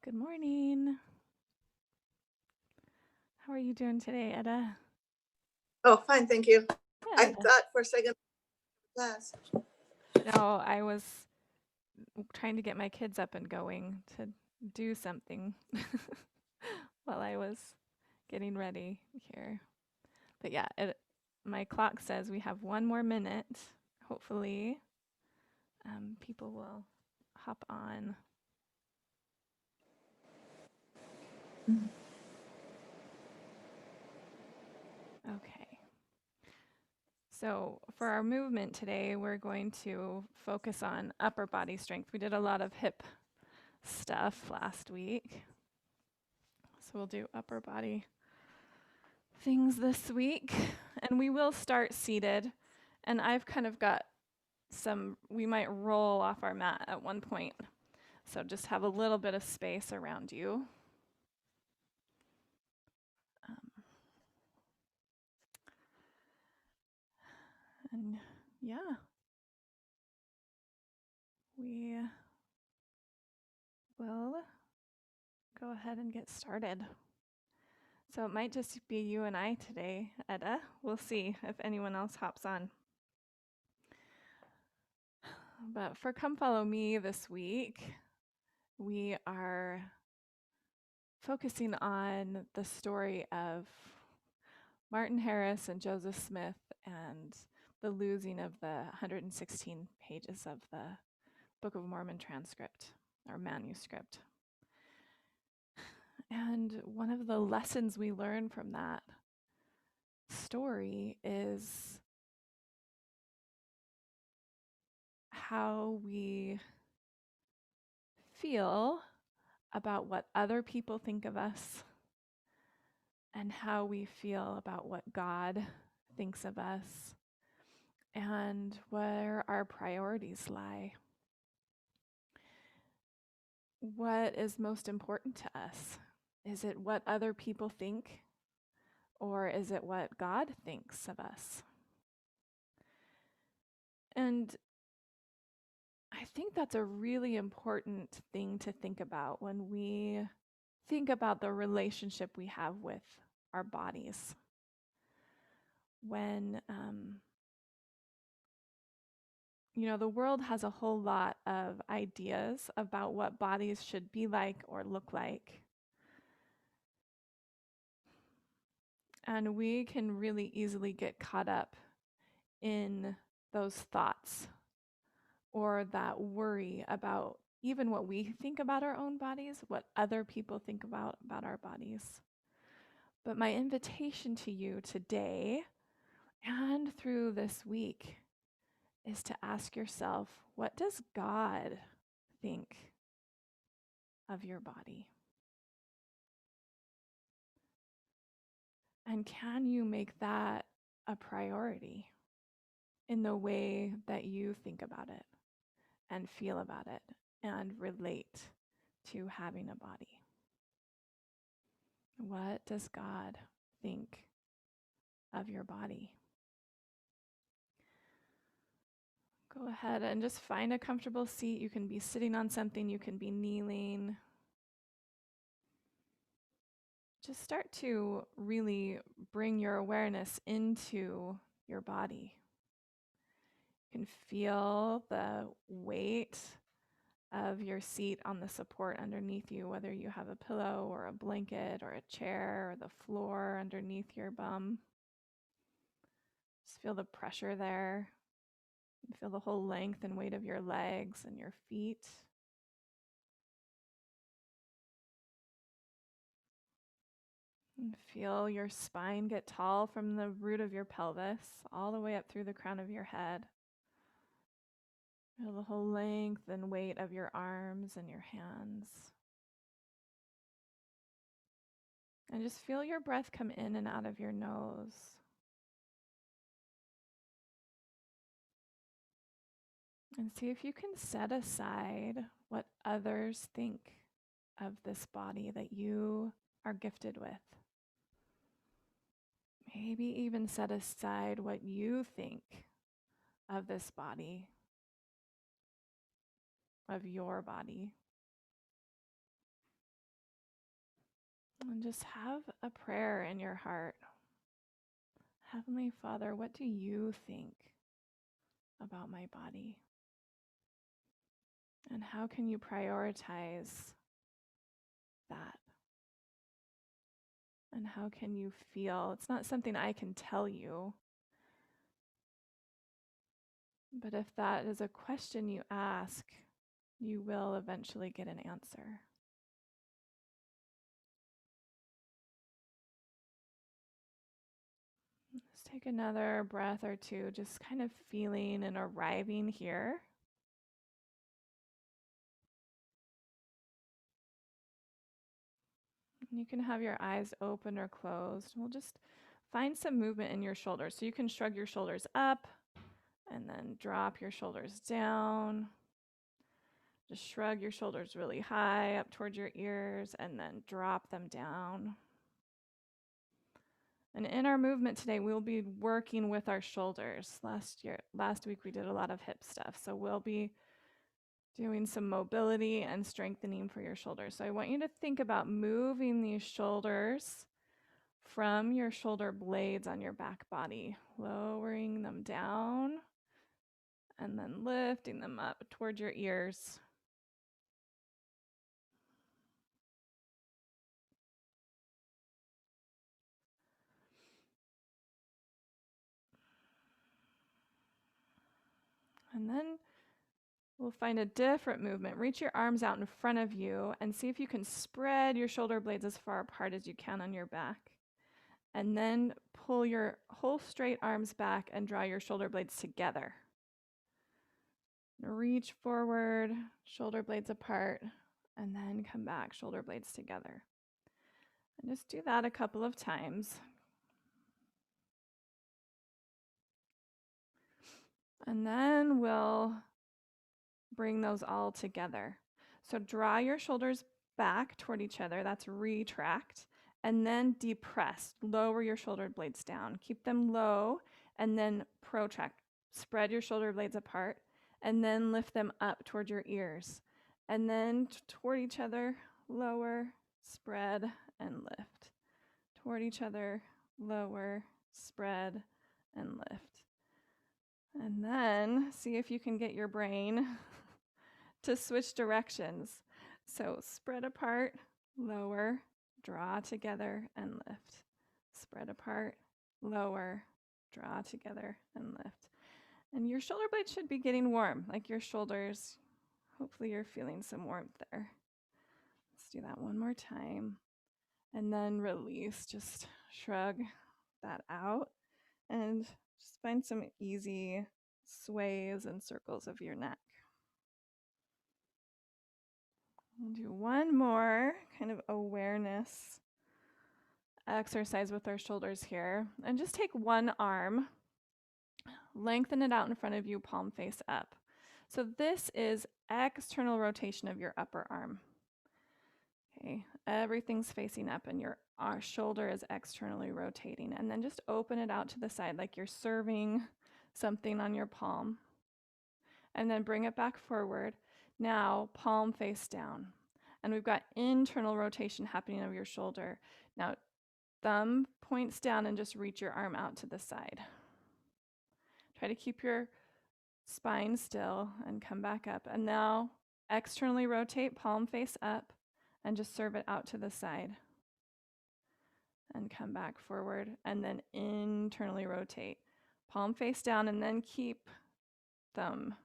Good morning. How are you doing today, Etta? Oh, fine, thank you. I Good. thought for a second class. No, I was trying to get my kids up and going to do something while I was getting ready here. But yeah, my clock says we have one more minute. Hopefully, people will hop on. Okay. So for our movement today, we're going to focus on upper body strength. We did a lot of hip stuff last week. So we'll do upper body things this week. And we will start seated. And I've kind of got we might roll off our mat at one point. So just have a little bit of space around you. And yeah, we will go ahead and get started. So it might just be you and I today, Etta. We'll see if anyone else hops on. But for Come Follow Me this week, we are focusing on the story of Martin Harris and Joseph Smith and the losing of the 116 pages of the Book of Mormon transcript or manuscript. And one of the lessons we learn from that story is how we feel about what other people think of us and how we feel about what God thinks of us and where our priorities lie. What is most important to us? Is it what other people think, or is it what God thinks of us? And I think that's a really important thing to think about when we think about the relationship we have with our bodies. When, the world has a whole lot of ideas about what bodies should be like or look like. And we can really easily get caught up in those thoughts or that worry about even what we think about our own bodies, what other people think about our bodies. But my invitation to you today and through this week is to ask yourself, what does God think of your body? And can you make that a priority in the way that you think about it and feel about it and relate to having a body? What does God think of your body? Go ahead and just find a comfortable seat. You can be sitting on something, you can be kneeling. Just start to really bring your awareness into your body. You can feel the weight of your seat on the support underneath you, whether you have a pillow or a blanket or a chair or the floor underneath your bum. Just feel the pressure there. Feel the whole length and weight of your legs and your feet. And feel your spine get tall from the root of your pelvis all the way up through the crown of your head. Feel the whole length and weight of your arms and your hands. And just feel your breath come in and out of your nose. And see if you can set aside what others think of this body that you are gifted with. Maybe even set aside what you think of this body, of your body. And just have a prayer in your heart. Heavenly Father, what do you think about my body? And how can you prioritize that? And how can you feel? It's not something I can tell you, but if that is a question you ask, you will eventually get an answer. Let's take another breath or two, just kind of feeling and arriving here. You can have your eyes open or closed. We'll just find some movement in your shoulders. So you can shrug your shoulders up and then drop your shoulders down. Just shrug your shoulders really high up towards your ears and then drop them down. And in our movement today, we'll be working with our shoulders. Last week we did a lot of hip stuff. So we'll be doing some mobility and strengthening for your shoulders. So I want you to think about moving these shoulders from your shoulder blades on your back body, lowering them down and then lifting them up towards your ears. And then we'll find a different movement. Reach your arms out in front of you and see if you can spread your shoulder blades as far apart as you can on your back. And then pull your whole straight arms back and draw your shoulder blades together. Reach forward, shoulder blades apart, and then come back, shoulder blades together. And just do that a couple of times. And then we'll bring those all together. So draw your shoulders back toward each other. That's retract. And then depress. Lower your shoulder blades down. Keep them low and then protract. Spread your shoulder blades apart and then lift them up toward your ears. And then toward each other, lower, spread, and lift. Toward each other, lower, spread, and lift. And then see if you can get your brain to switch directions. So spread apart, lower, draw together, and lift. Spread apart, lower, draw together, and lift. And your shoulder blades should be getting warm, like your shoulders. Hopefully you're feeling some warmth there. Let's do that one more time. And then release, just shrug that out. And just find some easy sways and circles of your neck. We'll do one more kind of awareness exercise with our shoulders here. And just take one arm, lengthen it out in front of you, palm face up. So this is external rotation of your upper arm. Okay, everything's facing up and your shoulder is externally rotating. And then just open it out to the side like you're serving something on your palm. And then bring it back forward. Now, palm face down. And we've got internal rotation happening of your shoulder. Now, thumb points down and just reach your arm out to the side. Try to keep your spine still and come back up. And now, externally rotate, palm face up, and just serve it out to the side. And come back forward. And then internally rotate. Palm face down, and then keep thumb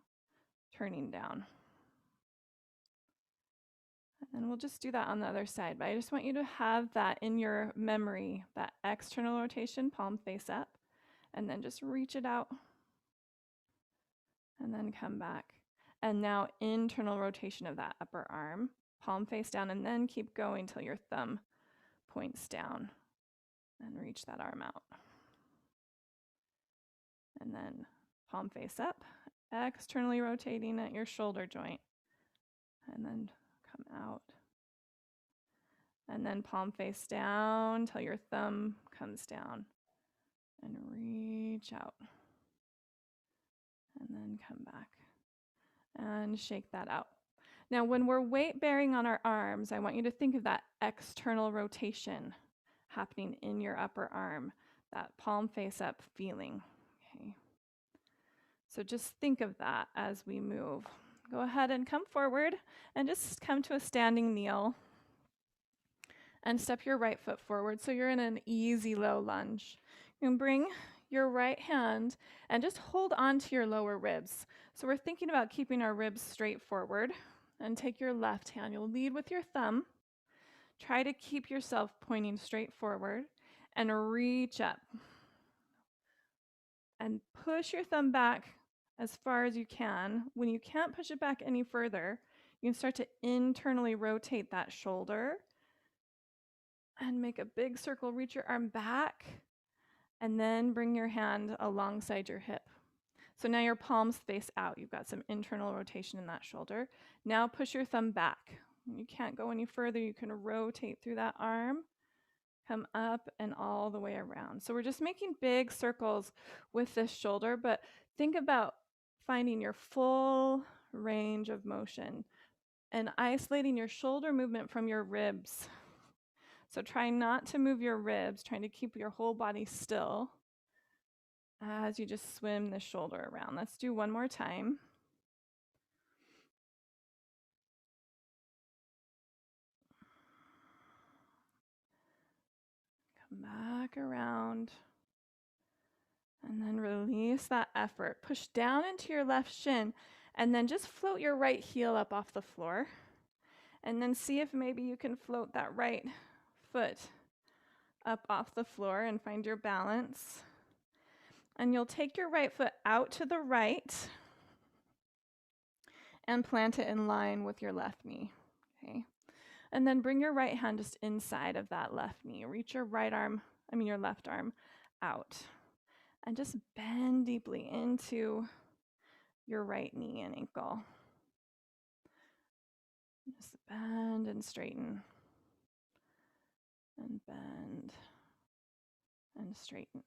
turning down. And we'll just do that on the other side. But I just want you to have that in your memory, that external rotation, palm face up, and then just reach it out and then come back. And now internal rotation of that upper arm, palm face down, and then keep going till your thumb points down and reach that arm out. And then palm face up, externally rotating at your shoulder joint, and then come out. And then palm face down till your thumb comes down. And reach out. And then come back. And shake that out. Now, when we're weight bearing on our arms, I want you to think of that external rotation happening in your upper arm, that palm face up feeling. Okay. So just think of that as we move. Go ahead and come forward and just come to a standing kneel and step your right foot forward so you're in an easy low lunge. You can bring your right hand and just hold on to your lower ribs. So we're thinking about keeping our ribs straight forward, and take your left hand. You'll lead with your thumb. Try to keep yourself pointing straight forward and reach up. And push your thumb back as far as you can. When you can't push it back any further, you can start to internally rotate that shoulder and make a big circle. Reach your arm back and then bring your hand alongside your hip. So now your palms face out. You've got some internal rotation in that shoulder. Now push your thumb back. When you can't go any further, you can rotate through that arm, come up and all the way around. So we're just making big circles with this shoulder, but think about finding your full range of motion and isolating your shoulder movement from your ribs. So try not to move your ribs, trying to keep your whole body still as you just swim the shoulder around. Let's do one more time. Come back around. And then release that effort. Push down into your left shin and then just float your right heel up off the floor. And then see if maybe you can float that right foot up off the floor and find your balance. And you'll take your right foot out to the right and plant it in line with your left knee. Okay. And then bring your right hand just inside of that left knee. Reach your your left arm out. And just bend deeply into your right knee and ankle. Just bend and straighten. And bend and straighten.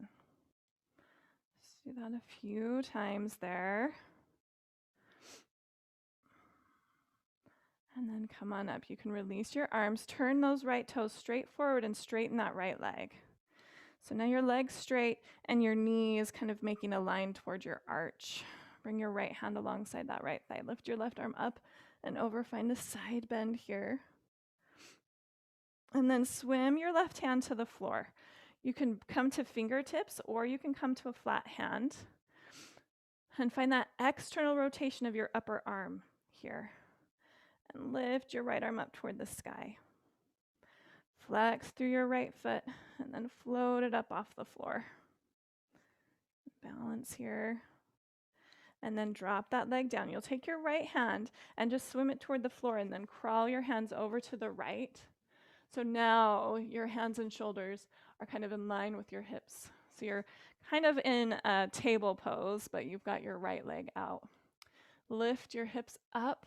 Just do that a few times there. And then come on up. You can release your arms, turn those right toes straight forward and straighten that right leg. So now your leg's straight and your knee is kind of making a line toward your arch. Bring your right hand alongside that right thigh. Lift your left arm up and over. Find a side bend here. And then swim your left hand to the floor. You can come to fingertips or you can come to a flat hand. And find that external rotation of your upper arm here. And lift your right arm up toward the sky. Flex through your right foot and then float it up off the floor. Balance here. And then drop that leg down. You'll take your right hand and just swim it toward the floor and then crawl your hands over to the right. So now your hands and shoulders are kind of in line with your hips. So you're kind of in a table pose, but you've got your right leg out. Lift your hips up.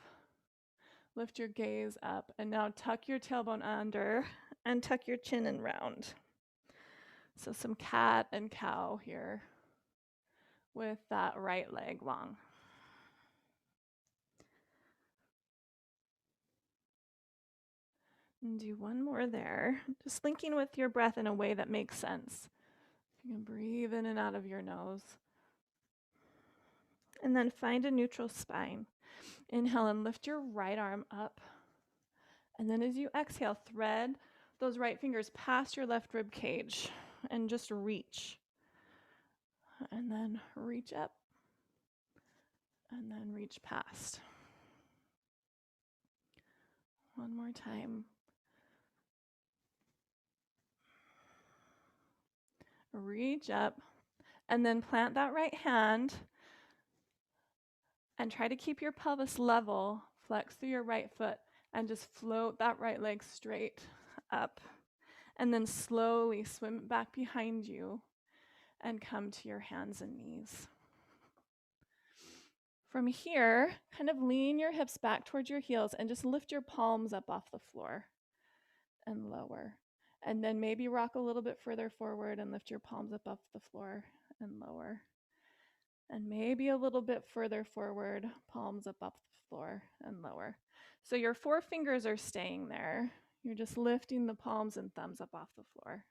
Lift your gaze up. And now tuck your tailbone under and tuck your chin in round. So some cat and cow here with that right leg long. And do one more there. Just linking with your breath in a way that makes sense. You can breathe in and out of your nose. And then find a neutral spine. Inhale and lift your right arm up. And then as you exhale, thread those right fingers past your left rib cage and just reach. And then reach up. And then reach past. One more time. Reach up. And then plant that right hand. And try to keep your pelvis level. Flex through your right foot. And just float that right leg straight up. And then slowly swim it back behind you. And come to your hands and knees. From here, kind of lean your hips back towards your heels and just lift your palms up off the floor and lower. And then maybe rock a little bit further forward and lift your palms up off the floor and lower. And maybe a little bit further forward, palms up off the floor and lower. So your 4 fingers are staying there. You're just lifting the palms and thumbs up off the floor.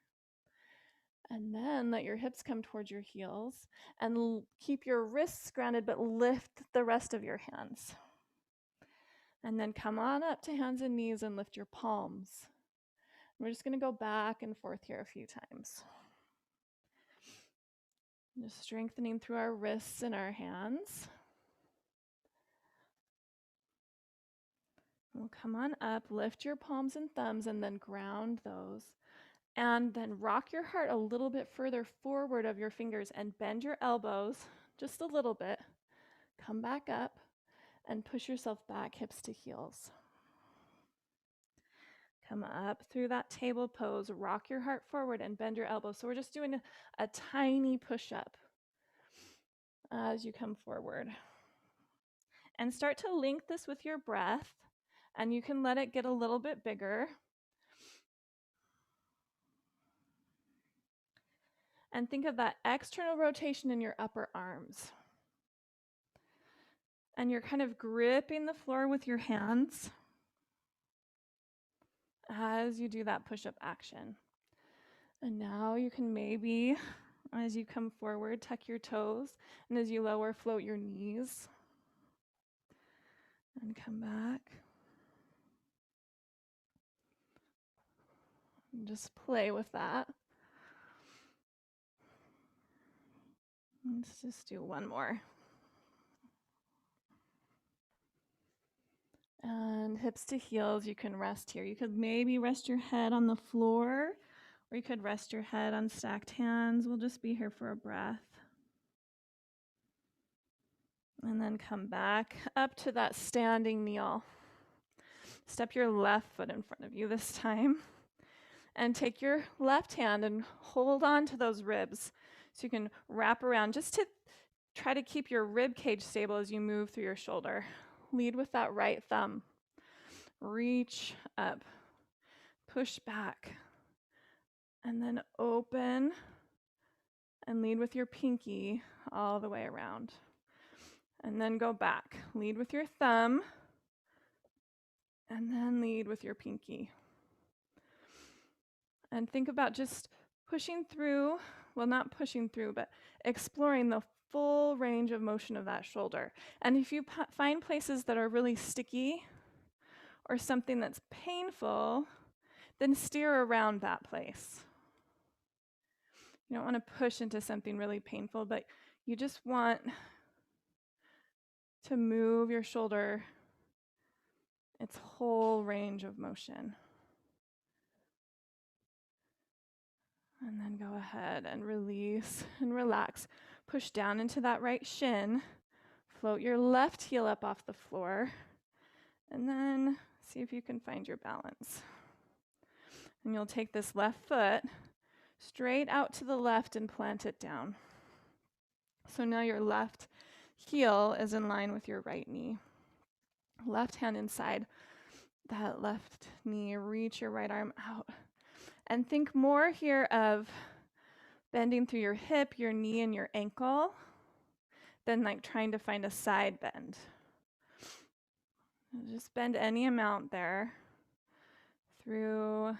And then let your hips come towards your heels and keep your wrists grounded, but lift the rest of your hands. And then come on up to hands and knees and lift your palms. We're just going to go back and forth here a few times. Just strengthening through our wrists and our hands. We'll come on up, lift your palms and thumbs, and then ground those. And then rock your heart a little bit further forward of your fingers and bend your elbows just a little bit. Come back up and push yourself back, hips to heels. Come up through that table pose, rock your heart forward and bend your elbows. So we're just doing a tiny push-up as you come forward. And start to link this with your breath, and you can let it get a little bit bigger. And think of that external rotation in your upper arms. And you're kind of gripping the floor with your hands as you do that push-up action. And now you can maybe, as you come forward, tuck your toes, and as you lower, float your knees. And come back. And just play with that. Let's just do one more. And hips to heels, you can rest here. You could maybe rest your head on the floor, or you could rest your head on stacked hands. We'll just be here for a breath. And then come back up to that standing kneel. Step your left foot in front of you this time. And take your left hand and hold on to those ribs so you can wrap around just to try to keep your rib cage stable as you move through your shoulder. Lead with that right thumb. Reach up. Push back. And then open and lead with your pinky all the way around. And then go back. Lead with your thumb. And then lead with your pinky. And think about just pushing through, well, not pushing through, but exploring the full range of motion of that shoulder. And if you find places that are really sticky or something that's painful, then steer around that place. You don't want to push into something really painful, but you just want to move your shoulder its whole range of motion. And then go ahead and release and relax. Push down into that right shin. Float your left heel up off the floor. And then see if you can find your balance. And you'll take this left foot straight out to the left and plant it down. So now your left heel is in line with your right knee. Left hand inside that left knee. Reach your right arm out. And think more here of bending through your hip, your knee, and your ankle than like trying to find a side bend. Just bend any amount there through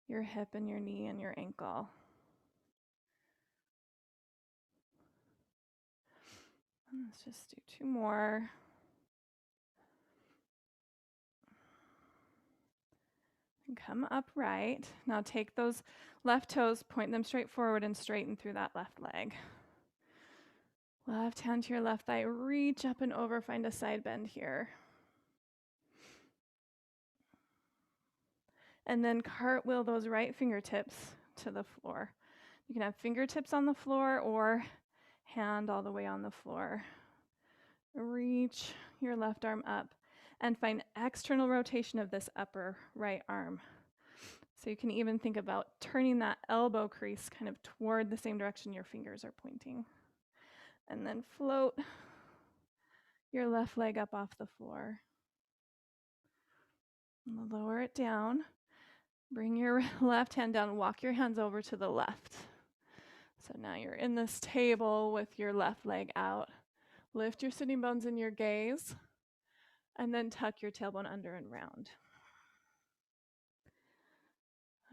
your hip and your knee and your ankle. And let's just do two more. And come upright. Now take those left toes, point them straight forward and straighten through that left leg. Left hand to your left thigh, reach up and over, find a side bend here. And then cartwheel those right fingertips to the floor. You can have fingertips on the floor or hand all the way on the floor. Reach your left arm up and find external rotation of this upper right arm. So you can even think about turning that elbow crease kind of toward the same direction your fingers are pointing. And then float your left leg up off the floor. And lower it down. Bring your left hand down, walk your hands over to the left. So now you're in this table with your left leg out. Lift your sitting bones in your gaze, and then tuck your tailbone under and round.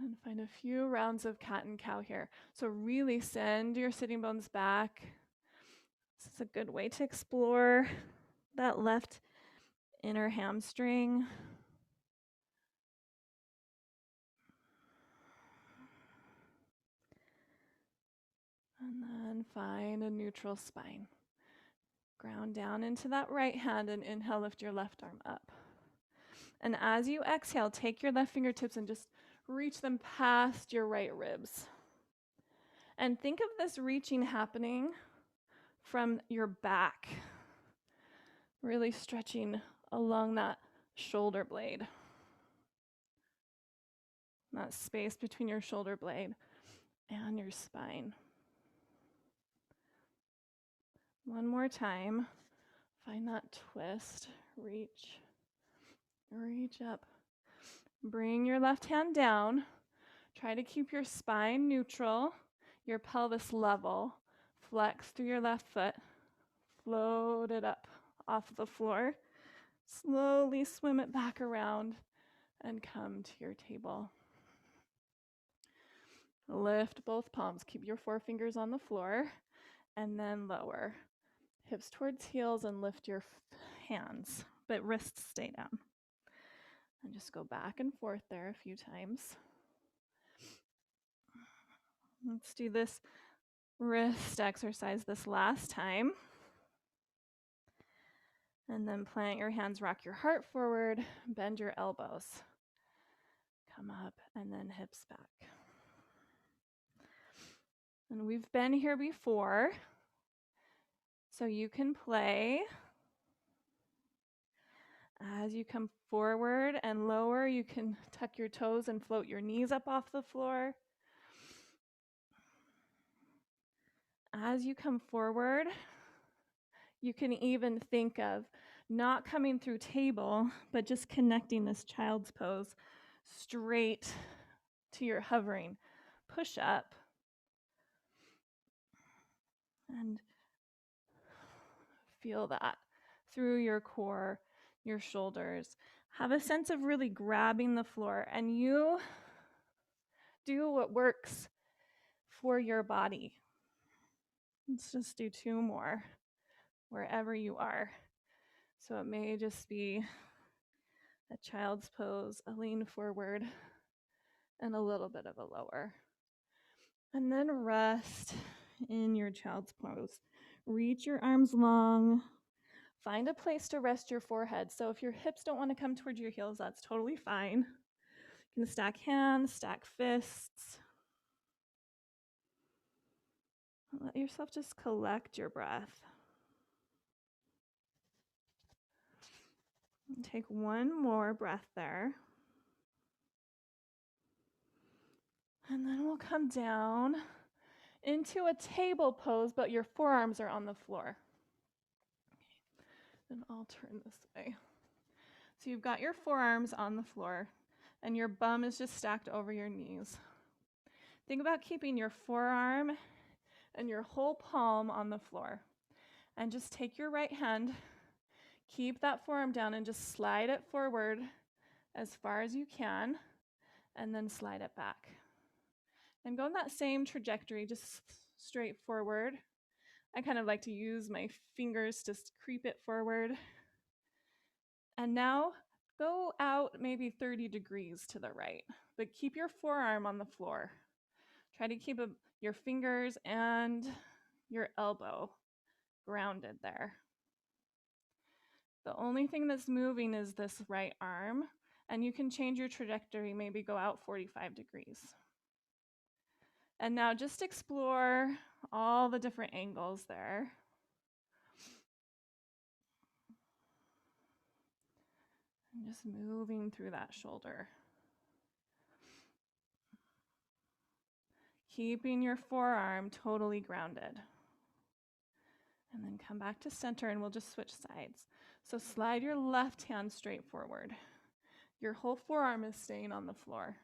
And find a few rounds of cat and cow here. So really send your sitting bones back. This is a good way to explore that left inner hamstring. And then find a neutral spine. Ground down into that right hand and inhale, lift your left arm up. And as you exhale, take your left fingertips and just reach them past your right ribs. And think of this reaching happening from your back, really stretching along that shoulder blade, that space between your shoulder blade and your spine. One more time. Find that twist. Reach up. Bring your left hand down. Try to keep your spine neutral, your pelvis level. Flex through your left foot. Float it up off the floor. Slowly swim it back around and come to your table. Lift both palms. Keep your forefingers on the floor and then lower. Hips towards heels and lift your hands, but wrists stay down. And just go back and forth there a few times. Let's do this wrist exercise this last time. And then plant your hands, rock your heart forward, bend your elbows. Come up and then hips back. And we've been here before, so you can play. As you come forward and lower, you can tuck your toes and float your knees up off the floor. As you come forward, you can even think of not coming through table, but just connecting this child's pose straight to your hovering push up. And feel that through your core, your shoulders. Have a sense of really grabbing the floor, and you do what works for your body. Let's just do 2 more wherever you are. So it may just be a child's pose, a lean forward, and a little bit of a lower. And then rest in your child's pose. Reach your arms long. Find a place to rest your forehead. So if your hips don't want to come towards your heels, that's totally fine. You can stack hands, stack fists. Let yourself just collect your breath. And take one more breath there. And then we'll come down into a table pose, but your forearms are on the floor. And I'll turn this way. So you've got your forearms on the floor, and your bum is just stacked over your knees. Think about keeping your forearm and your whole palm on the floor. And just take your right hand, keep that forearm down, and just slide it forward as far as you can, and then slide it back. And go in that same trajectory, just straight forward. I kind of like to use my fingers to creep it forward. And now go out maybe 30 degrees to the right, but keep your forearm on the floor. Try to keep your fingers and your elbow grounded there. The only thing that's moving is this right arm, and you can change your trajectory, maybe go out 45 degrees. And now just explore all the different angles there. And just moving through that shoulder. Keeping your forearm totally grounded. And then come back to center, and we'll just switch sides. So slide your left hand straight forward. Your whole forearm is staying on the floor.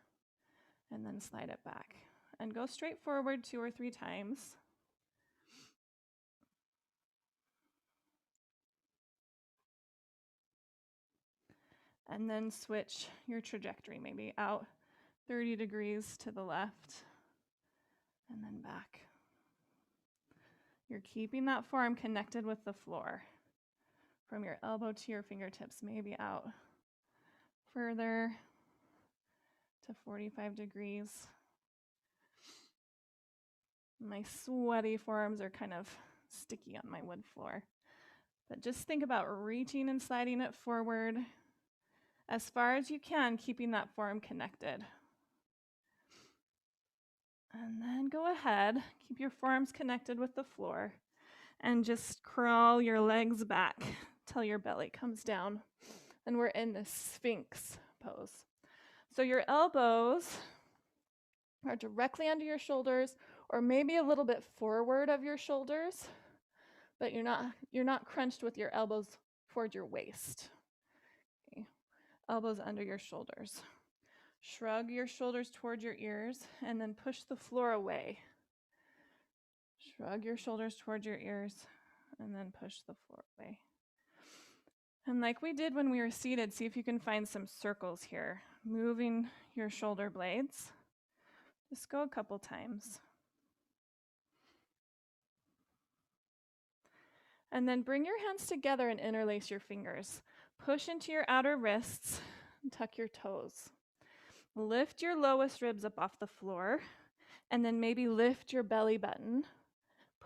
And then slide it back. And go straight forward 2 or 3 times. And then switch your trajectory, maybe out 30 degrees to the left, and then back. You're keeping that forearm connected with the floor. From your elbow to your fingertips, maybe out further to 45 degrees. My sweaty forearms are kind of sticky on my wood floor. But just think about reaching and sliding it forward as far as you can, keeping that forearm connected. And then go ahead, keep your forearms connected with the floor, and just crawl your legs back till your belly comes down. And we're in this Sphinx pose. So your elbows are directly under your shoulders, or maybe a little bit forward of your shoulders, but you're not crunched with your elbows toward your waist. Okay. Elbows under your shoulders. Shrug your shoulders toward your ears, and then push the floor away. Shrug your shoulders toward your ears, and then push the floor away. And like we did when we were seated, see if you can find some circles here. Moving your shoulder blades. Just go a couple times. And then bring your hands together and interlace your fingers. Push into your outer wrists and tuck your toes. Lift your lowest ribs up off the floor, and then maybe lift your belly button.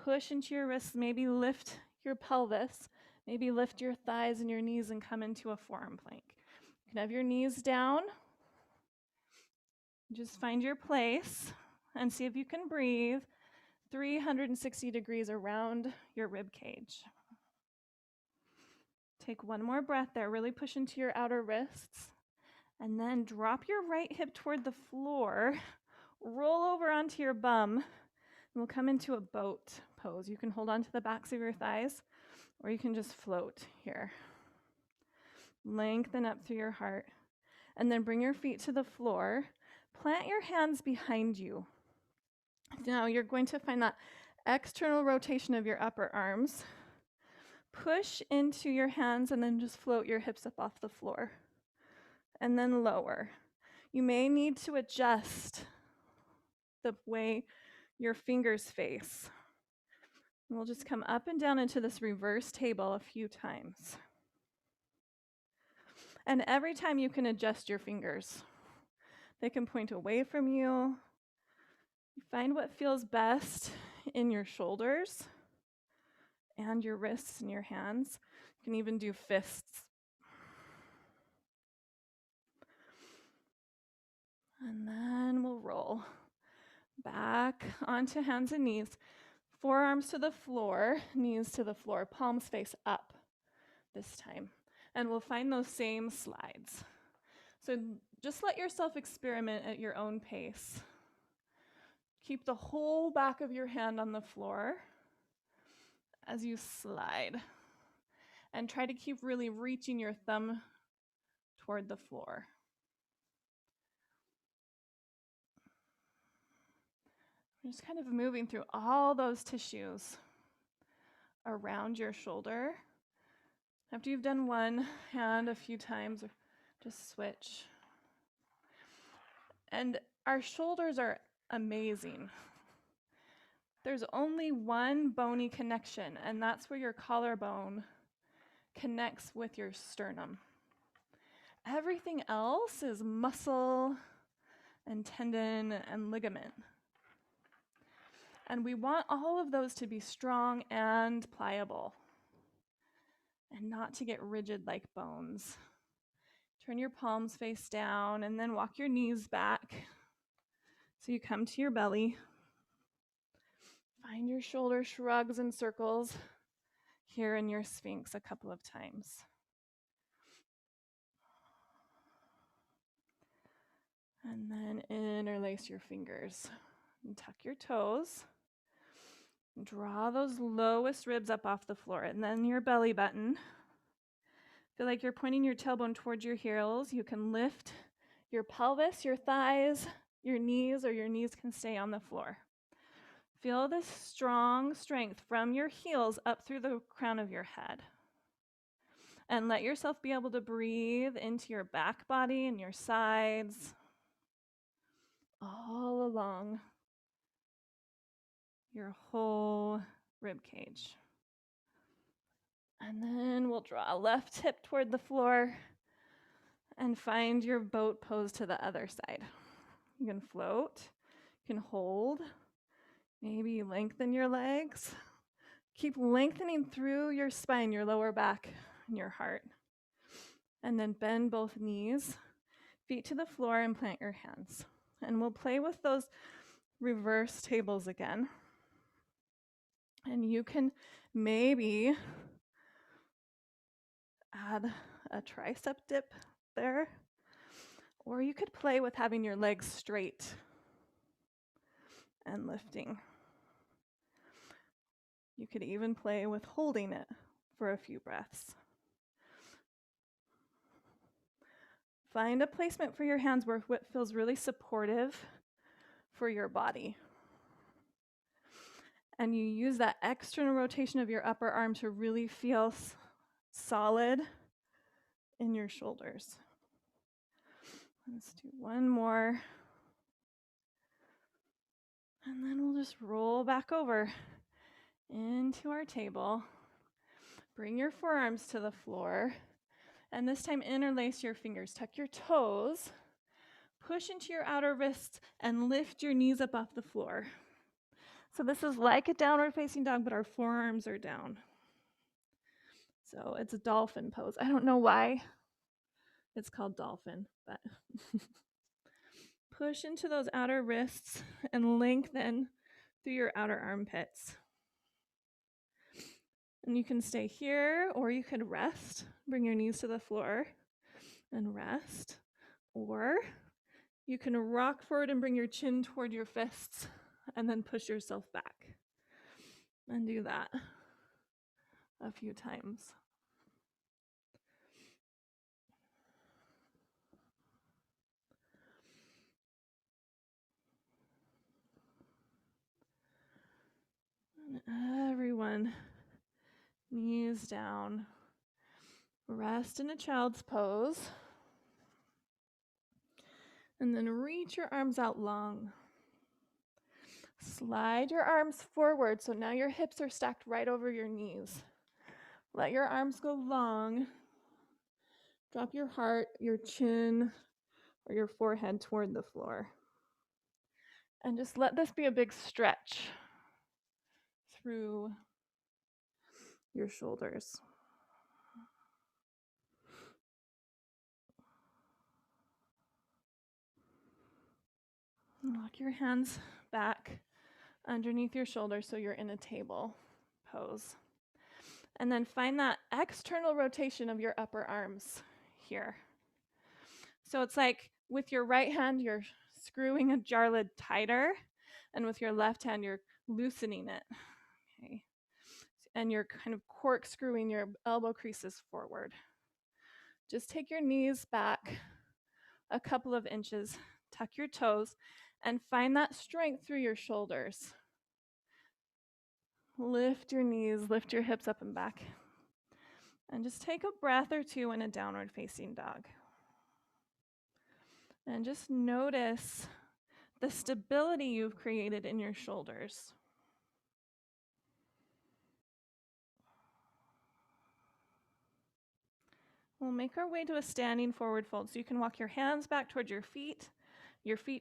Push into your wrists, maybe lift your pelvis, maybe lift your thighs and your knees and come into a forearm plank. You can have your knees down. Just find your place and see if you can breathe 360 degrees around your rib cage. Take one more breath there. Really push into your outer wrists. And then drop your right hip toward the floor. Roll over onto your bum. And we'll come into a boat pose. You can hold on to the backs of your thighs, or you can just float here. Lengthen up through your heart. And then bring your feet to the floor. Plant your hands behind you. Now you're going to find that external rotation of your upper arms. Push into your hands and then just float your hips up off the floor. And then lower. You may need to adjust the way your fingers face. And we'll just come up and down into this reverse table a few times. And every time you can adjust your fingers. They can point away from you. Find what feels best in your shoulders and your wrists and your hands. You can even do fists. And then we'll roll back onto hands and knees. Forearms to the floor, knees to the floor, palms face up this time. And we'll find those same slides. So just let yourself experiment at your own pace. Keep the whole back of your hand on the floor as you slide. And try to keep really reaching your thumb toward the floor. We're just kind of moving through all those tissues around your shoulder. After you've done one hand a few times, just switch. And our shoulders are amazing. There's only one bony connection, and that's where your collarbone connects with your sternum. Everything else is muscle and tendon and ligament. And we want all of those to be strong and pliable and not to get rigid like bones. Turn your palms face down and then walk your knees back so you come to your belly. Find your shoulder shrugs and circles here in your Sphinx a couple of times. And then interlace your fingers and tuck your toes. Draw those lowest ribs up off the floor, and then your belly button. Feel like you're pointing your tailbone towards your heels. You can lift your pelvis, your thighs, your knees, or your knees can stay on the floor. Feel this strong strength from your heels up through the crown of your head. And let yourself be able to breathe into your back body and your sides. all along your whole rib cage. And then we'll draw a left hip toward the floor and find your boat pose to the other side. You can float, you can hold, maybe lengthen your legs. Keep lengthening through your spine, your lower back, and your heart. And then bend both knees, feet to the floor, and plant your hands. And we'll play with those reverse tables again. And you can maybe add a tricep dip there, or you could play with having your legs straight and lifting. You could even play with holding it for a few breaths. Find a placement for your hands where it feels really supportive for your body. And you use that external rotation of your upper arm to really feel solid in your shoulders. Let's do one more. And then we'll just roll back over into our table. Bring your forearms to the floor. And this time interlace your fingers. Tuck your toes. Push into your outer wrists and lift your knees up off the floor. So this is like a downward facing dog, but our forearms are down. So it's a dolphin pose. I don't know why it's called dolphin, but push into those outer wrists and lengthen through your outer armpits. And you can stay here, or you could rest. Bring your knees to the floor and rest. Or you can rock forward and bring your chin toward your fists and then push yourself back. And do that a few times. And everyone, knees down. Rest in a child's pose. And then reach your arms out long. Slide your arms forward, so now your hips are stacked right over your knees. Let your arms go long. Drop your heart, your chin, or your forehead toward the floor. And just let this be a big stretch through your shoulders. Lock your hands back underneath your shoulders so you're in a table pose. And then find that external rotation of your upper arms here. So it's like with your right hand, you're screwing a jar lid tighter, and with your left hand, you're loosening it. Okay. And you're kind of corkscrewing your elbow creases forward. Just take your knees back a couple of inches, tuck your toes, and find that strength through your shoulders. Lift your knees, lift your hips up and back. And just take a breath or two in a downward facing dog. And just notice the stability you've created in your shoulders. We'll make our way to a standing forward fold. So you can walk your hands back towards your feet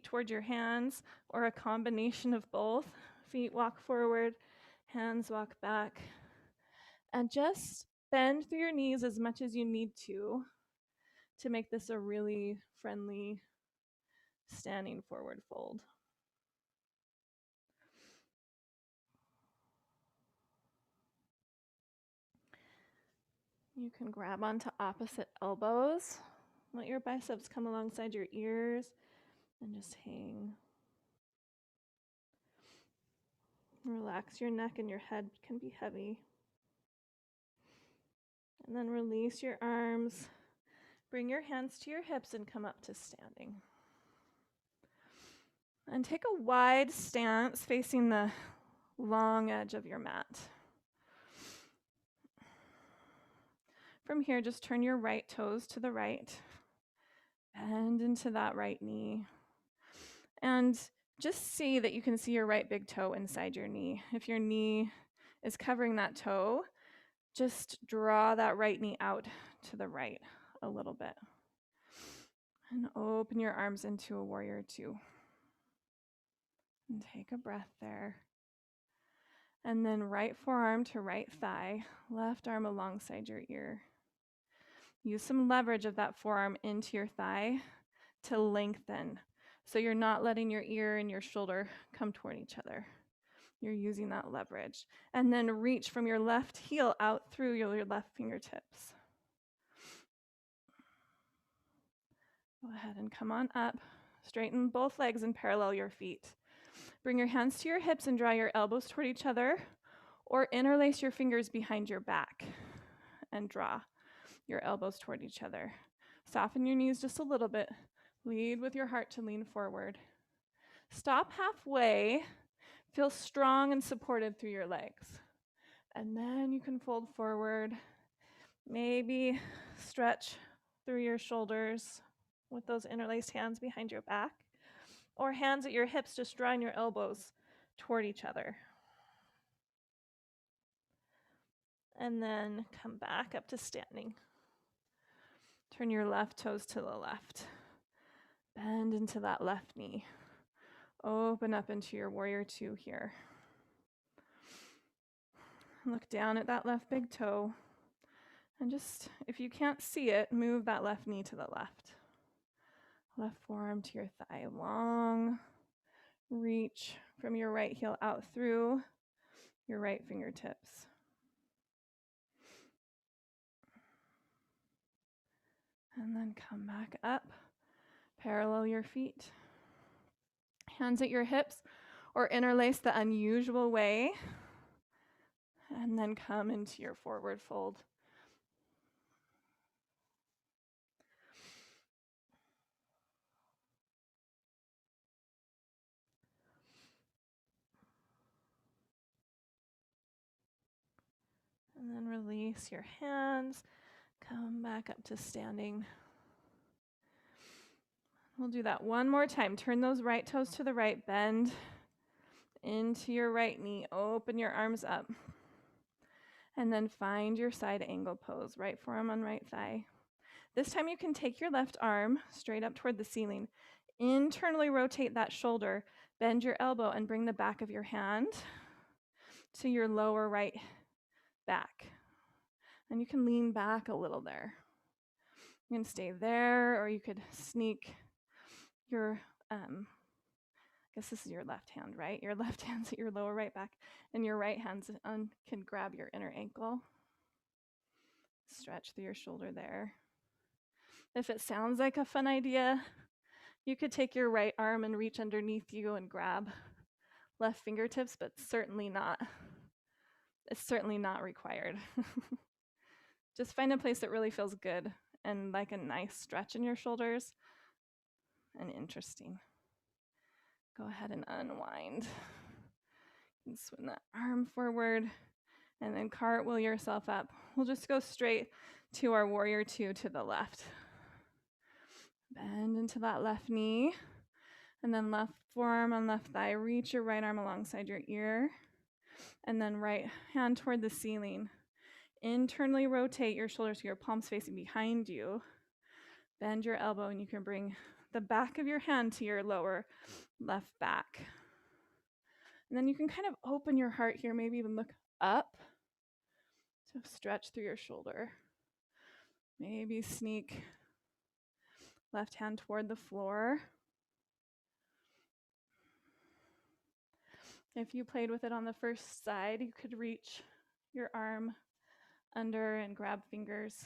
towards your hands, or a combination of both. Feet walk forward, hands walk back. And just bend through your knees as much as you need to make this a really friendly standing forward fold. You can grab onto opposite elbows. Let your biceps come alongside your ears and just hang. Relax your neck, and your head can be heavy. And then release your arms. Bring your hands to your hips and come up to standing. And take a wide stance facing the long edge of your mat. From here, just turn your right toes to the right. Bend into that right knee. And just see that you can see your right big toe inside your knee. If your knee is covering that toe, just draw that right knee out to the right a little bit. And open your arms into a warrior two. And take a breath there. And then right forearm to right thigh, left arm alongside your ear. Use some leverage of that forearm into your thigh to lengthen. So you're not letting your ear and your shoulder come toward each other. You're using that leverage. And then reach from your left heel out through your left fingertips. Go ahead and come on up. Straighten both legs and parallel your feet. Bring your hands to your hips and draw your elbows toward each other, or interlace your fingers behind your back and draw your elbows toward each other. Soften your knees just a little bit. Lead with your heart to lean forward. Stop halfway. Feel strong and supported through your legs. And then you can fold forward. Maybe stretch through your shoulders with those interlaced hands behind your back, or hands at your hips, just drawing your elbows toward each other. And then come back up to standing. Turn your left toes to the left. Bend into that left knee. Open up into your warrior two here. Look down at that left big toe. And just, if you can't see it, move that left knee to the left. Left forearm to your thigh. Long reach from your right heel out through your right fingertips. And then come back up. Parallel your feet. Hands at your hips, or interlace the unusual way. And then come into your forward fold. And then release your hands. Come back up to standing. We'll do that one more time. Turn those right toes to the right. Bend into your right knee. Open your arms up. And then find your side angle pose. Right forearm on right thigh. This time you can take your left arm straight up toward the ceiling. Internally rotate that shoulder. Bend your elbow and bring the back of your hand to your lower right back. And you can lean back a little there. You can stay there, or you could sneak your, I guess this is your left hand, right? Your left hand's at your lower right back, and your right hand can grab your inner ankle. Stretch through your shoulder there. If it sounds like a fun idea, you could take your right arm and reach underneath you and grab left fingertips, but it's certainly not required. Just find a place that really feels good and like a nice stretch in your shoulders and interesting. Go ahead and unwind. And swing that arm forward and then cartwheel yourself up. We'll just go straight to our warrior two to the left. Bend into that left knee, and then left forearm on left thigh. Reach your right arm alongside your ear, and then right hand toward the ceiling. Internally rotate your shoulders so your palms facing behind you. Bend your elbow, and you can bring the back of your hand to your lower left back. And then you can kind of open your heart here, maybe even look up to stretch through your shoulder. Maybe sneak left hand toward the floor. If you played with it on the first side, you could reach your arm under and grab fingers.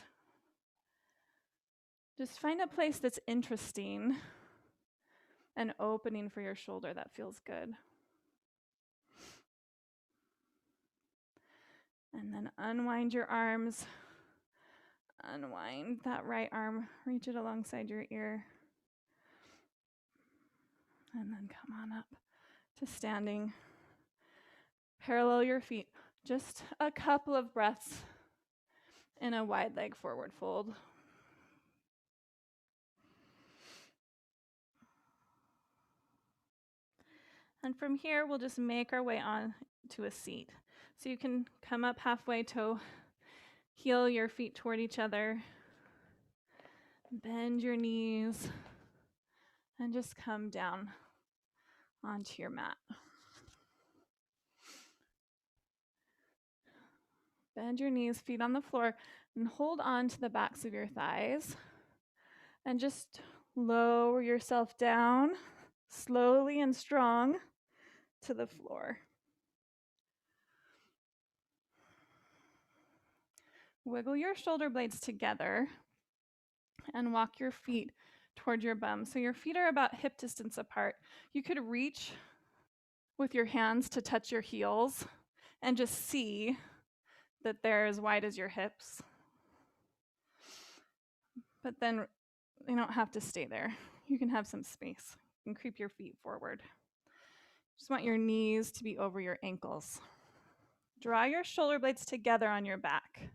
Just find a place that's interesting and opening for your shoulder that feels good. And then unwind your arms. Unwind that right arm. Reach it alongside your ear. And then come on up to standing. Parallel your feet. Just a couple of breaths in a wide leg forward fold. And from here, we'll just make our way on to a seat. So you can come up halfway to heel your feet toward each other, bend your knees, and just come down onto your mat. Bend your knees, feet on the floor, and hold on to the backs of your thighs. And just lower yourself down slowly and strong to the floor. Wiggle your shoulder blades together and walk your feet toward your bum. So your feet are about hip distance apart. You could reach with your hands to touch your heels and just see that they're as wide as your hips. But then you don't have to stay there. You can have some space. You can creep your feet forward. Just want your knees to be over your ankles. Draw your shoulder blades together on your back.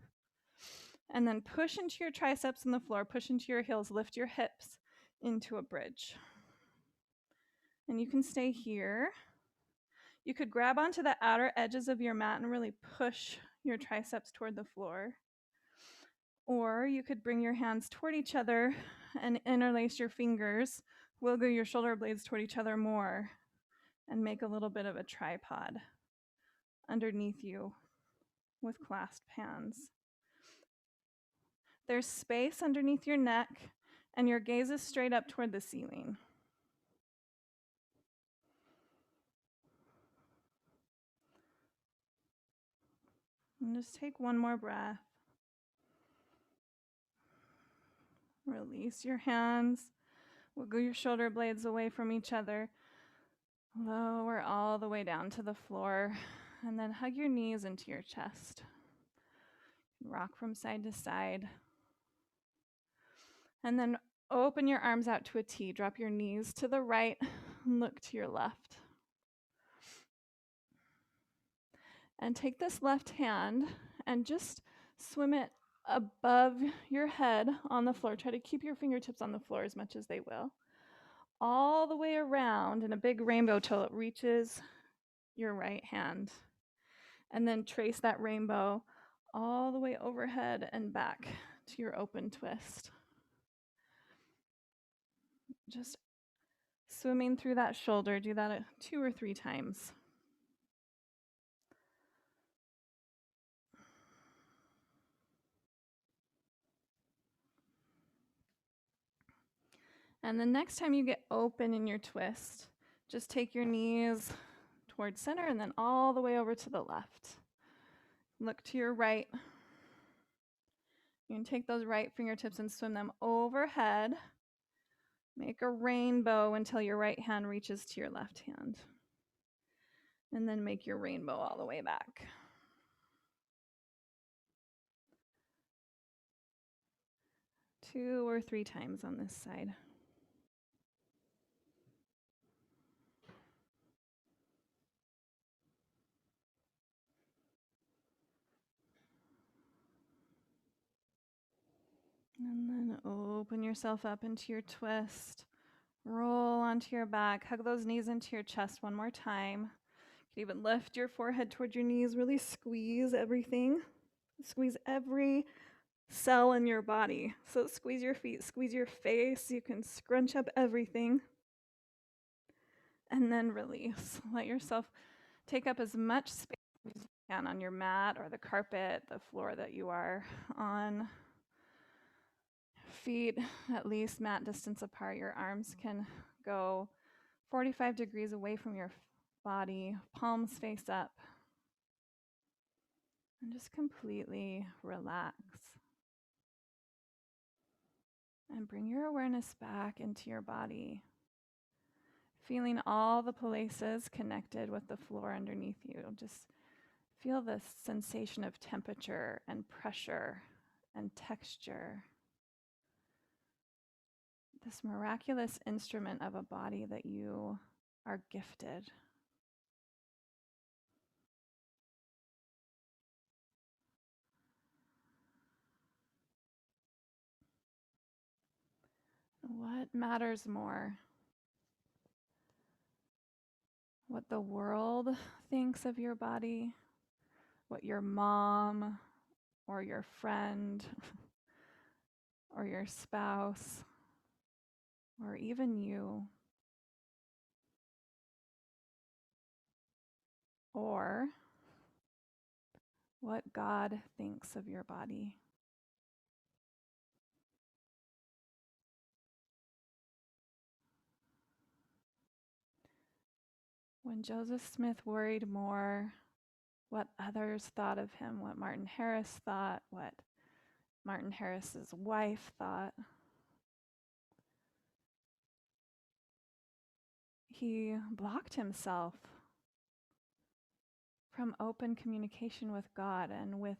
And then push into your triceps in the floor, push into your heels, lift your hips into a bridge. And you can stay here. You could grab onto the outer edges of your mat and really push your triceps toward the floor. Or you could bring your hands toward each other and interlace your fingers, wiggle your shoulder blades toward each other more, and make a little bit of a tripod underneath you with clasped hands. There's space underneath your neck, and your gaze is straight up toward the ceiling. And just take one more breath. Release your hands. Wiggle your shoulder blades away from each other. Lower all the way down to the floor. And then hug your knees into your chest. Rock from side to side. And then open your arms out to a T. Drop your knees to the right and look to your left. And take this left hand and just swim it above your head on the floor. Try to keep your fingertips on the floor as much as they will. All the way around in a big rainbow till it reaches your right hand. And then trace that rainbow all the way overhead and back to your open twist. Just swimming through that shoulder. Do that 2 or 3 times. And the next time you get open in your twist, just take your knees towards center and then all the way over to the left. Look to your right. You can take those right fingertips and swim them overhead. Make a rainbow until your right hand reaches to your left hand. And then make your rainbow all the way back. Two or three times on this side. And then open yourself up into your twist. Roll onto your back. Hug those knees into your chest one more time. You can even lift your forehead toward your knees. Really squeeze everything. Squeeze every cell in your body. So squeeze your feet, squeeze your face. You can scrunch up everything. And then release. Let yourself take up as much space as you can on your mat or the carpet, the floor that you are on. Feet at least mat distance apart. Your arms can go 45 degrees away from your body, palms face up. And just completely relax. And bring your awareness back into your body. Feeling all the places connected with the floor underneath you. Just feel the sensation of temperature and pressure and texture. This miraculous instrument of a body that you are gifted. What matters more? what the world thinks of your body, what your mom or your friend or your spouse or even you, or what God thinks of your body. When Joseph Smith worried more what others thought of him, what Martin Harris thought, what Martin Harris's wife thought, he blocked himself from open communication with God and with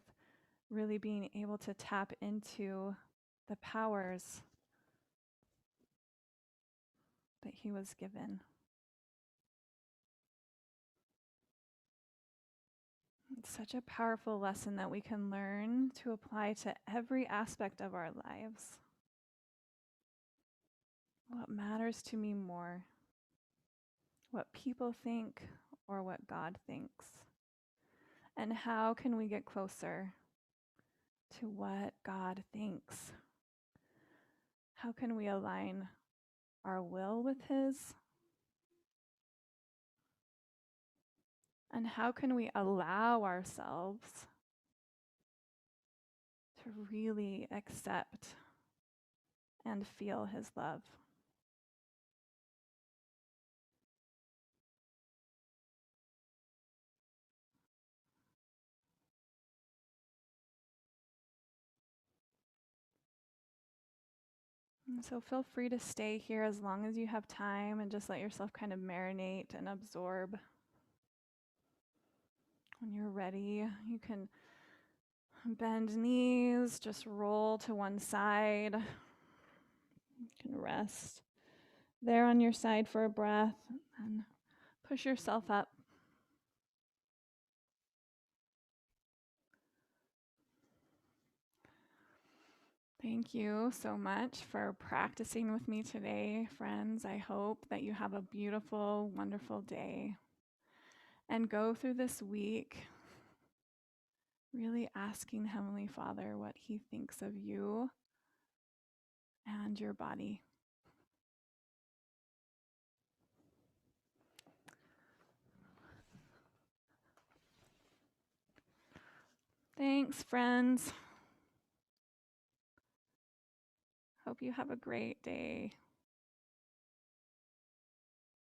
really being able to tap into the powers that he was given. It's such a powerful lesson that we can learn to apply to every aspect of our lives. What matters to me more? What people think or what God thinks? And how can we get closer to what God thinks? How can we align our will with His? And how can we allow ourselves to really accept and feel His love? And so feel free to stay here as long as you have time and just let yourself kind of marinate and absorb. When you're ready, you can bend knees, just roll to one side. You can rest there on your side for a breath and push yourself up. Thank you so much for practicing with me today, friends. I hope that you have a beautiful, wonderful day. And go through this week really asking Heavenly Father what He thinks of you and your body. Thanks, friends. Hope you have a great day.